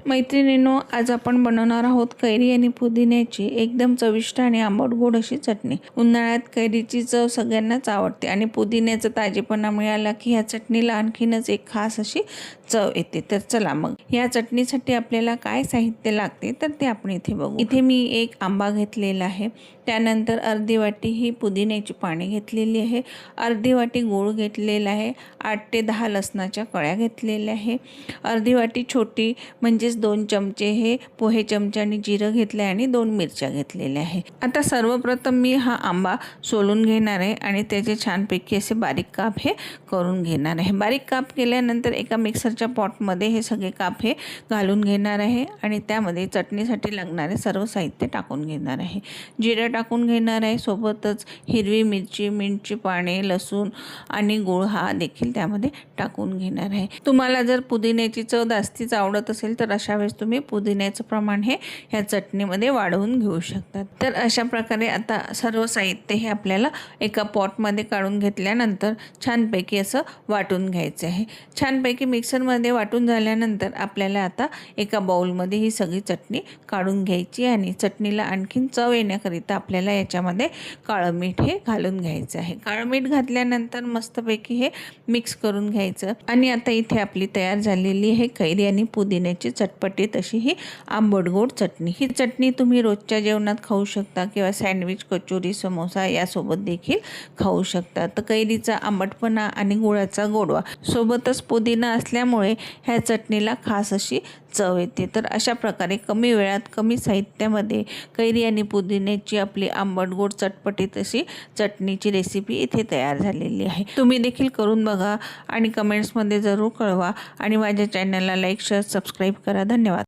मैत्रिणींनो, आज आपण बनवणार आहोत कैरी आणि पुदिन्याची एकदम चविष्ट आणि आंबट गोड अशी चटणी। उन्हाळ्यात कैरीची चव सगळ्यांनाच आवडते आणि पुदिन्याचा ताजेपणा मिळाला की ह्या चटणीला आणखीनच एक खास अशी चव येते। तर चला मग या चटणीसाठी आपल्याला काय साहित्य लागते तर ते आपण इथे बघू। इथे मी एक आंबा घेतलेला आहे, त्यानंतर अर्धी वाटी ही पुदिन्याची पाने घेतलेली आहे, अर्धी वाटी गूळ घेतलेला आहे, 8 ते 10 लसणाच्या कळ्या घेतलेल्या आहे, अर्धी वाटी छोटी म्हणजे 2 चमचे हे पोहे चमच्याने जिरं घेतले आणि 2 मिरच्या घेतलेल्या आहे। आता सर्वप्रथम मी हा आंबा सोलून घेणार आहे आणि त्याचे छानपैकी असे बारीक काप हे करून घेणार आहे। बारीक काप केल्यानंतर एका मिक्सरच्या पॉटमध्ये हे सगळे काप हे घालून घेणार आहे आणि त्यामध्ये चटणीसाठी लागणारे सर्व साहित्य टाकून घेणार आहे। जिरं टाकून घेणार आहे, सोबतच हिरवी मिरची, मिंटची पाने, लसूण आणि गूळ हा देखील त्यामध्ये टाकून घेणार आहे। तुम्हाला जर पुदिन्याची चव जास्तीच आवडत असेल तर अशा वेळेस तुम्ही पुदिन्याचं प्रमाण हे ह्या चटणीमध्ये वाढवून घेऊ शकतात। तर अशा प्रकारे आता सर्व साहित्य हे आपल्याला एका पॉटमध्ये काढून घेतल्यानंतर छानपैकी असं वाटून घ्यायचं आहे। छानपैकी मिक्सरमध्ये वाटून झाल्यानंतर आपल्याला आता एका बाउलमध्ये ही सगळी चटणी काढून घ्यायची आणि चटणीला आणखीन चव येण्याकरिता आपल्याला याच्यामध्ये काळं मीठ हे घालून घ्यायचं आहे। काळं मीठ घातल्यानंतर मस्तपैकी हे मिक्स करून घ्यायचं आणि आता इथे आपली तयार झालेली आहे कैरी आणि पुदिन्याची चटपटीत अशी ही आंबट गोड चटणी। ही चटणी तुम्ही रोजच्या जेवणात खाऊ शकता किंवा सँडविच, कचोरी, समोसा यासोबत देखील खाऊ शकता। तर कैरीचा आंबटपणा आणि गुळाचा गोडवा सोबतच पुदिना असल्यामुळे ह्या चटणीला खास अशी चव येते। तर अशा प्रकारे कमी वेळात कमी साहित्यामध्ये कैरी आणि पुदिन्याची आपली आंबट गोड चटपटीत अशी चटणीची रेसिपी इथे तयार झालेली आहे। तुम्ही देखील करून बघा आणि कमेंट्समध्ये जरूर कळवा आणि माझ्या चॅनलला लाईक, शेअर, सबस्क्राईब करा। धन्यवाद।